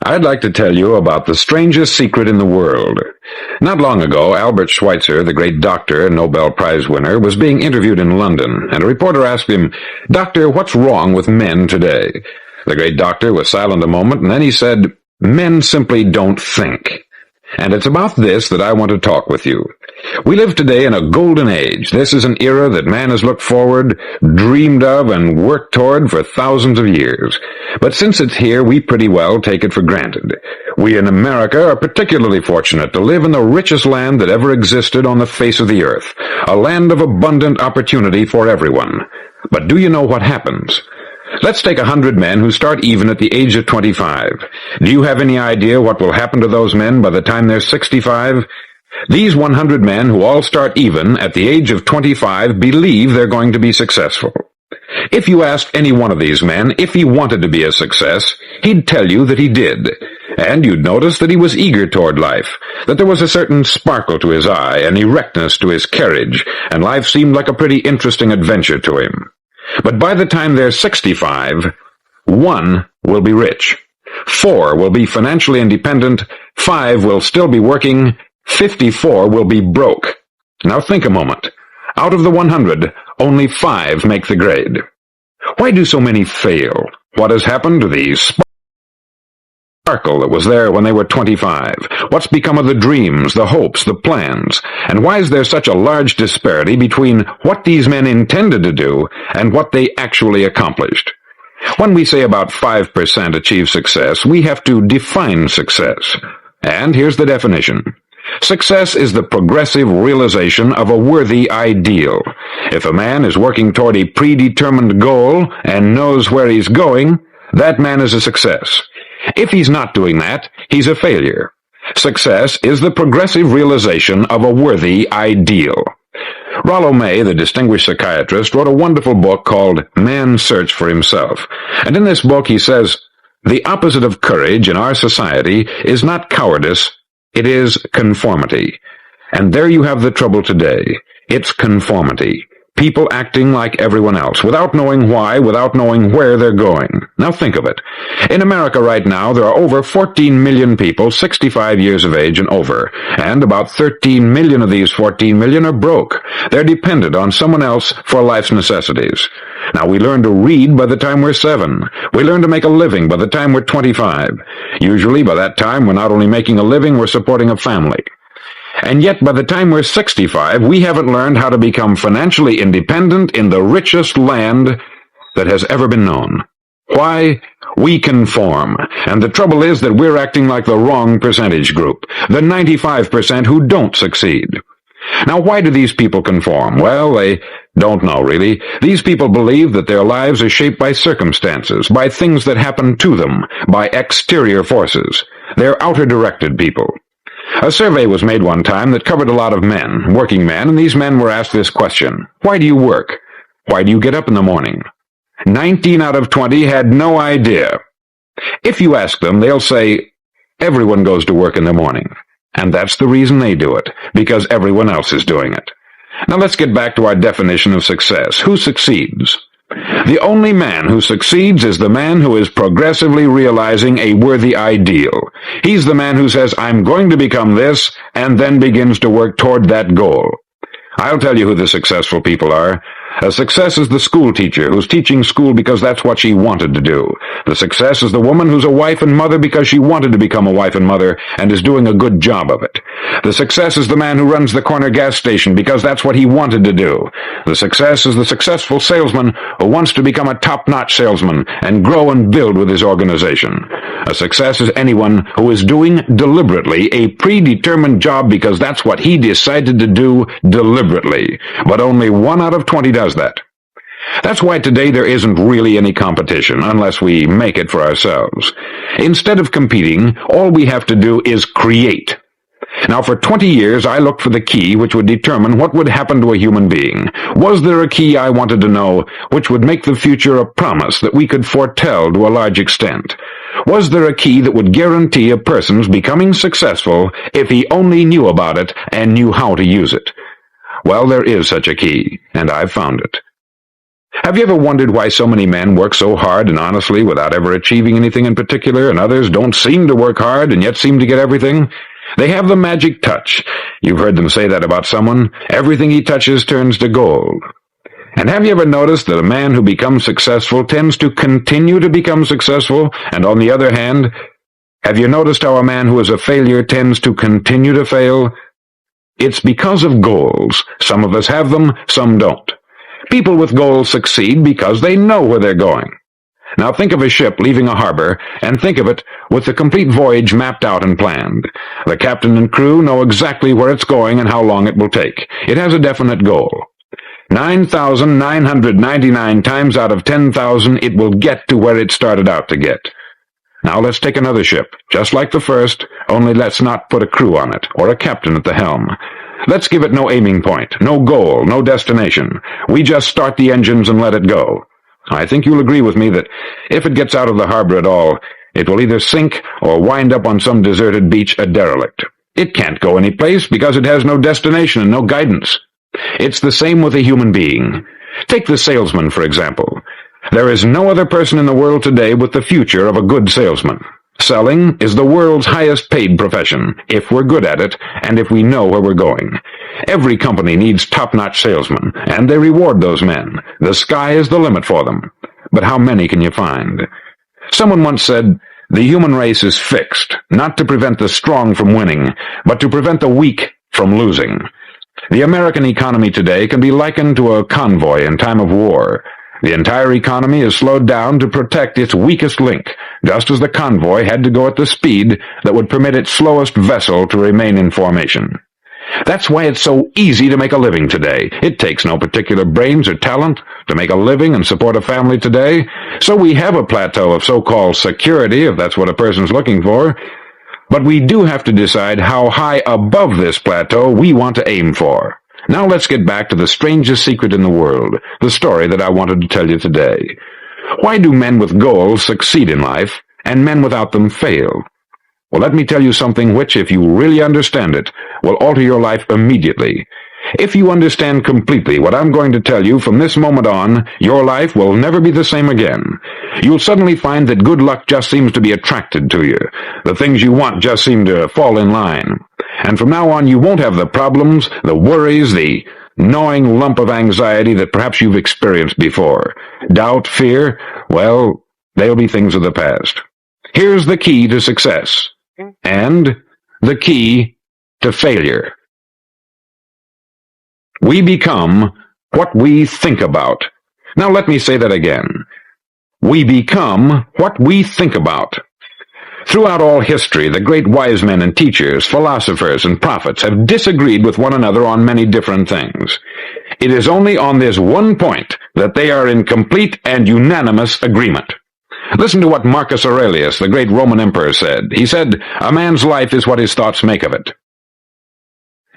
I'd like to tell you about the strangest secret in the world. Not long ago, Albert Schweitzer, the great doctor and Nobel Prize winner, was being interviewed in London, and a reporter asked him, "Doctor, what's wrong with men today?" The great doctor was silent a moment, and then he said, "Men simply don't think." And it's about this that I want to talk with you. We live today in a golden age. This is an era that man has looked forward, dreamed of, and worked toward for thousands of years. But since it's here, we pretty well take it for granted. We in America are particularly fortunate to live in the richest land that ever existed on the face of the earth, a land of abundant opportunity for everyone. But do you know what happens? Let's take 100 men who start even at the age of 25. Do you have any idea what will happen to those men by the time they're 65? These 100 men who all start even at the age of 25 believe they're going to be successful. If you asked any one of these men if he wanted to be a success, he'd tell you that he did. And you'd notice that he was eager toward life, that there was a certain sparkle to his eye, an erectness to his carriage, and life seemed like a pretty interesting adventure to him. But by the time they're 65, 1 will be rich, 4 will be financially independent, 5 will still be working, 54 will be broke. Now think a moment. Out of the 100, only 5 make the grade. Why do so many fail? What has happened to the sparkle that was there when they were 25? What's become of the dreams, the hopes, the plans? And why is there such a large disparity between what these men intended to do and what they actually accomplished? When we say about 5% achieve success, we have to define success. And here's the definition. Success is the progressive realization of a worthy ideal. If a man is working toward a predetermined goal and knows where he's going, that man is a success. If he's not doing that, he's a failure. Success is the progressive realization of a worthy ideal. Rollo May, the distinguished psychiatrist, wrote a wonderful book called Man's Search for Himself. And in this book he says, "The opposite of courage in our society is not cowardice, it is conformity." And there you have the trouble today. It's conformity. People acting like everyone else, without knowing why, without knowing where they're going. Now think of it. In America right now, there are over 14 million people 65 years of age and over, and about 13 million of these 14 million are broke. They're dependent on someone else for life's necessities. Now, we learn to read by the time we're 7. We learn to make a living by the time we're 25. Usually, by that time, we're not only making a living, we're supporting a family. And yet, by the time we're 65, we haven't learned how to become financially independent in the richest land that has ever been known. Why? We conform. And the trouble is that we're acting like the wrong percentage group, the 95% who don't succeed. Now, why do these people conform? Well, they don't know, really. These people believe that their lives are shaped by circumstances, by things that happen to them, by exterior forces. They're outer-directed people. A survey was made one time that covered a lot of men, working men, and these men were asked this question: why do you work? Why do you get up in the morning? 19 out of 20 had no idea. If you ask them, they'll say, everyone goes to work in the morning. And that's the reason they do it, because everyone else is doing it. Now let's get back to our definition of success. Who succeeds? The only man who succeeds is the man who is progressively realizing a worthy ideal. He's the man who says, I'm going to become this, and then begins to work toward that goal. I'll tell you who the successful people are. A success is the school teacher who's teaching school because that's what she wanted to do. The success is the woman who's a wife and mother because she wanted to become a wife and mother and is doing a good job of it. The success is the man who runs the corner gas station because that's what he wanted to do. The success is the successful salesman who wants to become a top-notch salesman and grow and build with his organization. A success is anyone who is doing deliberately a predetermined job because that's what he decided to do deliberately. But only 1 out of 20 does that. That's why today there isn't really any competition, unless we make it for ourselves. Instead of competing, all we have to do is create. Now, for 20 years, I looked for the key which would determine what would happen to a human being. Was there a key I wanted to know which would make the future a promise that we could foretell to a large extent? Was there a key that would guarantee a person's becoming successful if he only knew about it and knew how to use it? Well, there is such a key, and I've found it. Have you ever wondered why so many men work so hard and honestly without ever achieving anything in particular, and others don't seem to work hard and yet seem to get everything? They have the magic touch. You've heard them say that about someone. Everything he touches turns to gold. And have you ever noticed that a man who becomes successful tends to continue to become successful, and on the other hand, have you noticed how a man who is a failure tends to continue to fail? It's because of goals. Some of us have them, some don't. People with goals succeed because they know where they're going. Now think of a ship leaving a harbor, and think of it with the complete voyage mapped out and planned. The captain and crew know exactly where it's going and how long it will take. It has a definite goal. 9,999 times out of 10,000 it will get to where it started out to get. Now let's take another ship, just like the first, only let's not put a crew on it, or a captain at the helm. Let's give it no aiming point, no goal, no destination. We just start the engines and let it go. I think you'll agree with me that if it gets out of the harbor at all, it will either sink or wind up on some deserted beach a derelict. It can't go any place because it has no destination and no guidance. It's the same with a human being. Take the salesman, for example. There is no other person in the world today with the future of a good salesman. Selling is the world's highest paid profession, if we're good at it, and if we know where we're going. Every company needs top-notch salesmen, and they reward those men. The sky is the limit for them. But how many can you find? Someone once said, "The human race is fixed, not to prevent the strong from winning, but to prevent the weak from losing." The American economy today can be likened to a convoy in time of war. The entire economy is slowed down to protect its weakest link, just as the convoy had to go at the speed that would permit its slowest vessel to remain in formation. That's why it's so easy to make a living today. It takes no particular brains or talent to make a living and support a family today, so we have a plateau of so-called security, if that's what a person's looking for. But we do have to decide how high above this plateau we want to aim for. Now let's get back to the strangest secret in the world, the story that I wanted to tell you today. Why do men with goals succeed in life, and men without them fail? Well, let me tell you something which, if you really understand it, will alter your life immediately. If you understand completely what I'm going to tell you from this moment on, your life will never be the same again. You'll suddenly find that good luck just seems to be attracted to you. The things you want just seem to fall in line. And from now on, you won't have the problems, the worries, the gnawing lump of anxiety that perhaps you've experienced before. Doubt, fear, well, they'll be things of the past. Here's the key to success, and the key to failure. We become what we think about. Now let me say that again. We become what we think about. Throughout all history, the great wise men and teachers, philosophers and prophets have disagreed with one another on many different things. It is only on this one point that they are in complete and unanimous agreement. Listen to what Marcus Aurelius, the great Roman emperor, said. He said, "A man's life is what his thoughts make of it."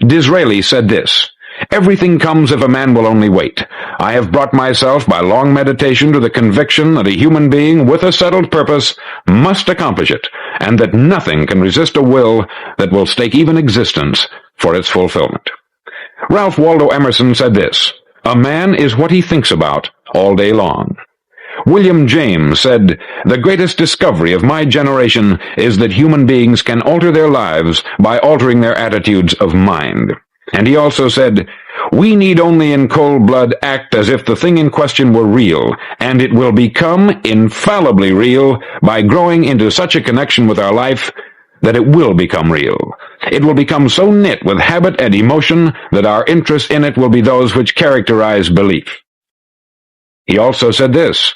Disraeli said this, "Everything comes if a man will only wait. I have brought myself by long meditation to the conviction that a human being with a settled purpose must accomplish it, and that nothing can resist a will that will stake even existence for its fulfillment." Ralph Waldo Emerson said this, "A man is what he thinks about all day long." William James said, "The greatest discovery of my generation is that human beings can alter their lives by altering their attitudes of mind." And he also said, "We need only in cold blood act as if the thing in question were real, and it will become infallibly real by growing into such a connection with our life that it will become real. It will become so knit with habit and emotion that our interest in it will be those which characterize belief." He also said this,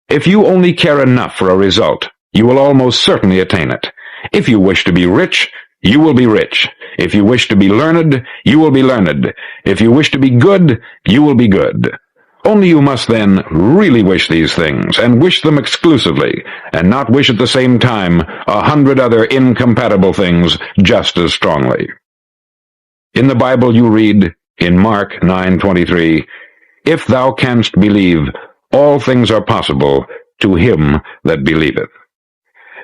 "If you only care enough for a result, you will almost certainly attain it. If you wish to be rich, you will be rich. If you wish to be learned, you will be learned. If you wish to be good, you will be good. Only you must then really wish these things, and wish them exclusively, and not wish at the same time 100 other incompatible things just as strongly." In the Bible you read, in Mark 9:23, "If thou canst believe, all things are possible to him that believeth."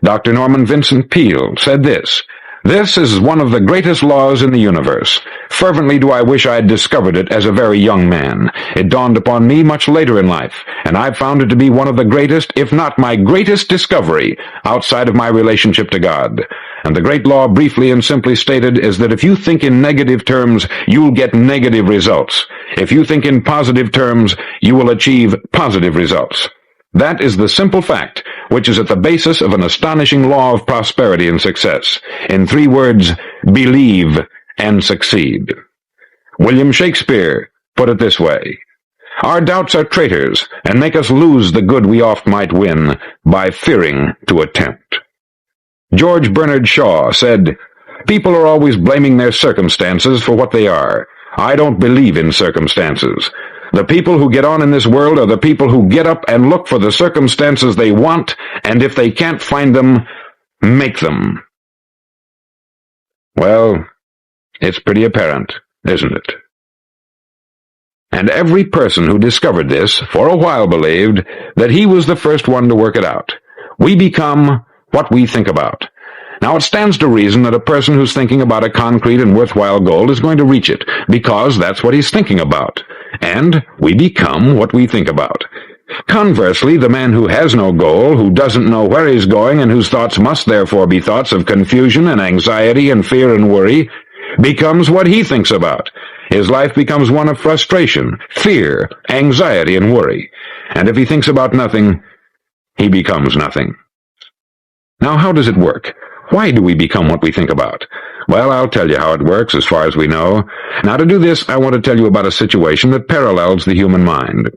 Dr. Norman Vincent Peale said this, This is one of the greatest laws in the universe. Fervently do I wish I had discovered it as a very young man. It dawned upon me much later in life, and I've found it to be one of the greatest, if not my greatest discovery, outside of my relationship to God. And the great law, briefly and simply stated, is that if you think in negative terms, you'll get negative results. If you think in positive terms, you will achieve positive results. That is the simple fact, which is at the basis of an astonishing law of prosperity and success. In 3 words, believe and succeed. William Shakespeare put it this way: "Our doubts are traitors, and make us lose the good we oft might win, by fearing to attempt." George Bernard Shaw said, "People are always blaming their circumstances for what they are. I don't believe in circumstances. The people who get on in this world are the people who get up and look for the circumstances they want, and if they can't find them, make them." Well, it's pretty apparent, isn't it? And every person who discovered this for a while believed that he was the first one to work it out. We become what we think about. Now, it stands to reason that a person who's thinking about a concrete and worthwhile goal is going to reach it, because that's what he's thinking about. And we become what we think about. Conversely, the man who has no goal, who doesn't know where he's going, and whose thoughts must therefore be thoughts of confusion and anxiety and fear and worry, becomes what he thinks about. His life becomes one of frustration, fear, anxiety, and worry. And if he thinks about nothing, he becomes nothing. Now, how does it work? Why do we become what we think about? Well, I'll tell you how it works as far as we know. Now, to do this, I want to tell you about a situation that parallels the human mind.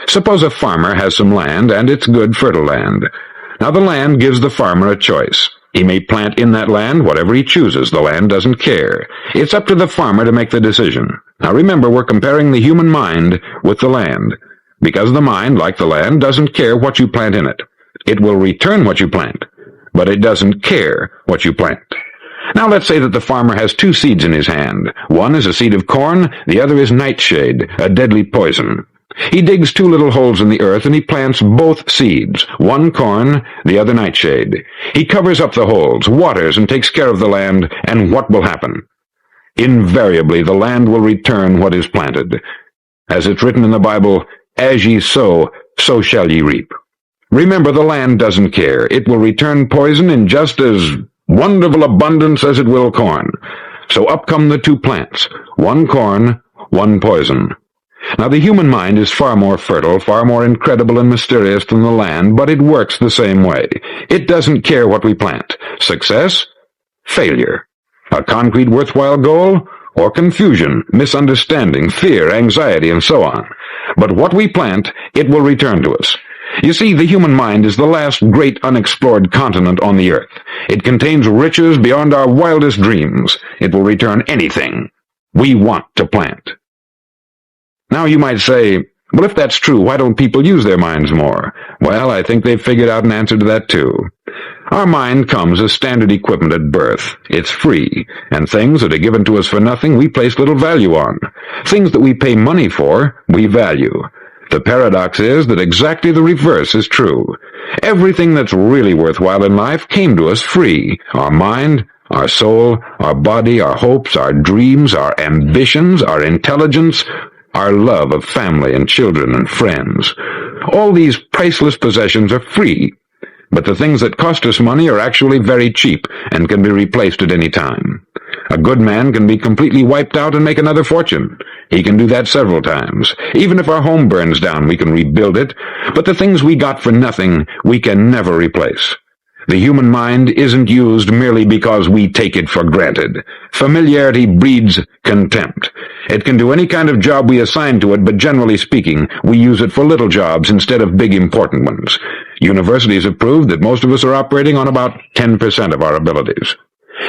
Suppose a farmer has some land, and it's good, fertile land. Now, the land gives the farmer a choice. He may plant in that land whatever he chooses. The land doesn't care. It's up to the farmer to make the decision. Now, remember, we're comparing the human mind with the land, because the mind, like the land, doesn't care what you plant in it. It will return what you plant, but it doesn't care what you plant. Now let's say that the farmer has 2 seeds in his hand. One is a seed of corn, the other is nightshade, a deadly poison. He digs 2 little holes in the earth and he plants both seeds, one corn, the other nightshade. He covers up the holes, waters, and takes care of the land, and what will happen? Invariably, the land will return what is planted. As it's written in the Bible, "As ye sow, so shall ye reap." Remember, the land doesn't care. It will return poison in just as wonderful abundance as it will corn. So up come the 2 plants, one corn, one poison. Now, the human mind is far more fertile, far more incredible and mysterious than the land, but it works the same way. It doesn't care what we plant. Success, failure. A concrete worthwhile goal, or confusion, misunderstanding, fear, anxiety, and so on. But what we plant, it will return to us. You see, the human mind is the last great unexplored continent on the earth. It contains riches beyond our wildest dreams. It will return anything we want to plant. Now you might say, well, if that's true, why don't people use their minds more? Well, I think they've figured out an answer to that too. Our mind comes as standard equipment at birth. It's free, and things that are given to us for nothing we place little value on. Things that we pay money for, we value. The paradox is that exactly the reverse is true. Everything that's really worthwhile in life came to us free. Our mind, our soul, our body, our hopes, our dreams, our ambitions, our intelligence, our love of family and children and friends. All these priceless possessions are free, but the things that cost us money are actually very cheap and can be replaced at any time. A good man can be completely wiped out and make another fortune. He can do that several times. Even if our home burns down, we can rebuild it, but the things we got for nothing, we can never replace. The human mind isn't used merely because we take it for granted. Familiarity breeds contempt. It can do any kind of job we assign to it, but generally speaking, we use it for little jobs instead of big important ones. Universities have proved that most of us are operating on about 10% of our abilities.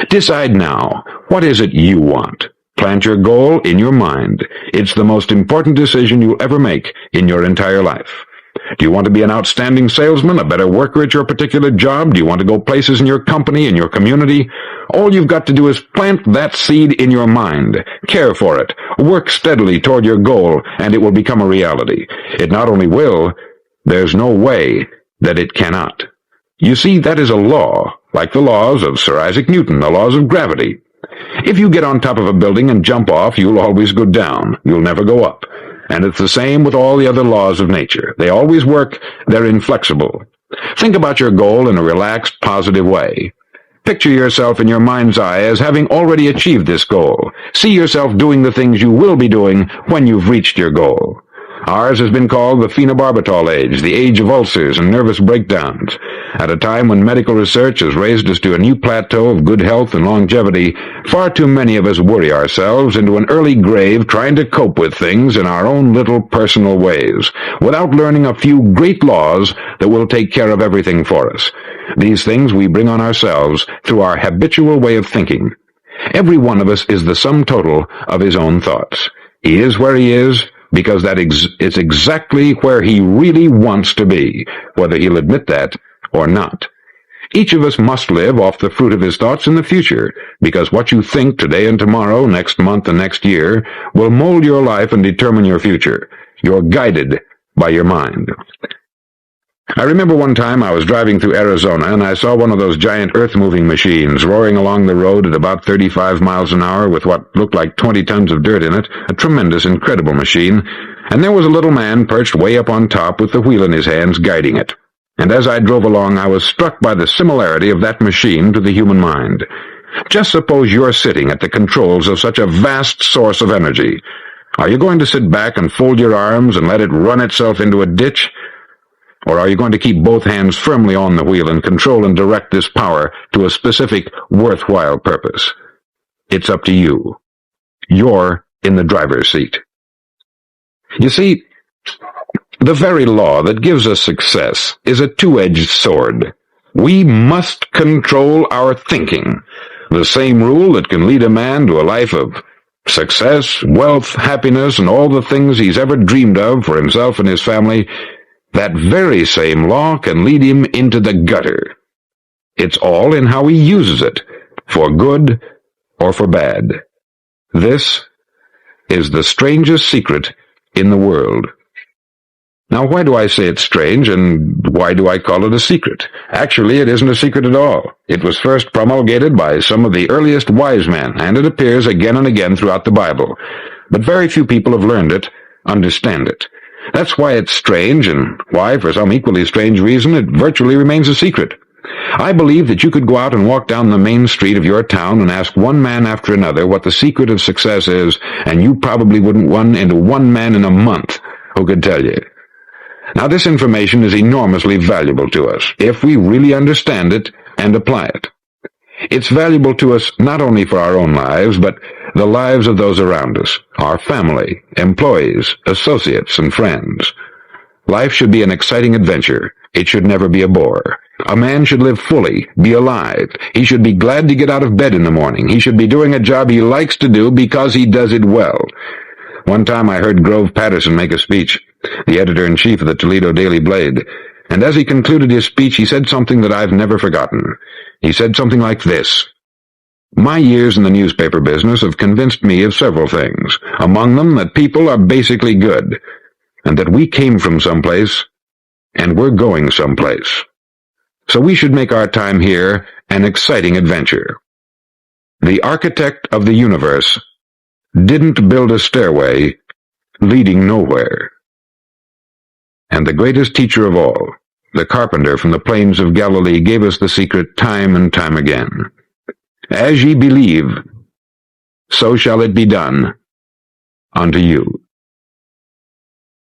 Decide now, what is it you want? Plant your goal in your mind. It's the most important decision you'll ever make in your entire life. Do you want to be an outstanding salesman, a better worker at your particular job? Do you want to go places in your company, in your community? All you've got to do is plant that seed in your mind. Care for it. Work steadily toward your goal, and it will become a reality. It not only will, there's no way that it cannot. You see, that is a law like the laws of Sir Isaac Newton, the laws of gravity. If you get on top of a building and jump off, you'll always go down. You'll never go up. And it's the same with all the other laws of nature. They always work. They're inflexible. Think about your goal in a relaxed, positive way. Picture yourself in your mind's eye as having already achieved this goal. See yourself doing the things you will be doing when you've reached your goal. Ours has been called the phenobarbital age, the age of ulcers and nervous breakdowns. At a time when medical research has raised us to a new plateau of good health and longevity, far too many of us worry ourselves into an early grave trying to cope with things in our own little personal ways, without learning a few great laws that will take care of everything for us. These things we bring on ourselves through our habitual way of thinking. Every one of us is the sum total of his own thoughts. He is where he is, because that is exactly where he really wants to be, whether he'll admit that or not. Each of us must live off the fruit of his thoughts in the future, because what you think today and tomorrow, next month and next year, will mold your life and determine your future. You're guided by your mind. I remember one time I was driving through Arizona and I saw one of those giant earth-moving machines roaring along the road at about 35 miles an hour with what looked like 20 tons of dirt in it, a tremendous, incredible machine, and there was a little man perched way up on top with the wheel in his hands guiding it. And as I drove along, I was struck by the similarity of that machine to the human mind. Just suppose you're sitting at the controls of such a vast source of energy. Are you going to sit back and fold your arms and let it run itself into a ditch? Or are you going to keep both hands firmly on the wheel and control and direct this power to a specific, worthwhile purpose? It's up to you. You're in the driver's seat. You see, the very law that gives us success is a two-edged sword. We must control our thinking. The same rule that can lead a man to a life of success, wealth, happiness, and all the things he's ever dreamed of for himself and his family, that very same law can lead him into the gutter. It's all in how he uses it, for good or for bad. This is the strangest secret in the world. Now, why do I say it's strange, and why do I call it a secret? Actually, it isn't a secret at all. It was first promulgated by some of the earliest wise men, and it appears again and again throughout the Bible. But very few people have learned it, understand it. That's why it's strange, and why, for some equally strange reason, it virtually remains a secret. I believe that you could go out and walk down the main street of your town and ask one man after another what the secret of success is, and you probably wouldn't run into one man in a month who could tell you. Now, this information is enormously valuable to us, if we really understand it and apply it. It's valuable to us not only for our own lives, but the lives of those around us, our family, employees, associates, and friends. Life should be an exciting adventure. It should never be a bore. A man should live fully, be alive. He should be glad to get out of bed in the morning. He should be doing a job he likes to do because he does it well. One time I heard Grove Patterson make a speech, the editor-in-chief of the Toledo Daily Blade, and as he concluded his speech, he said something that I've never forgotten. He said something like this: "My years in the newspaper business have convinced me of several things, among them that people are basically good, and that we came from someplace, and we're going someplace. So we should make our time here an exciting adventure. The architect of the universe didn't build a stairway leading nowhere. And the greatest teacher of all, the carpenter from the plains of Galilee, gave us the secret time and time again. As ye believe, so shall it be done unto you."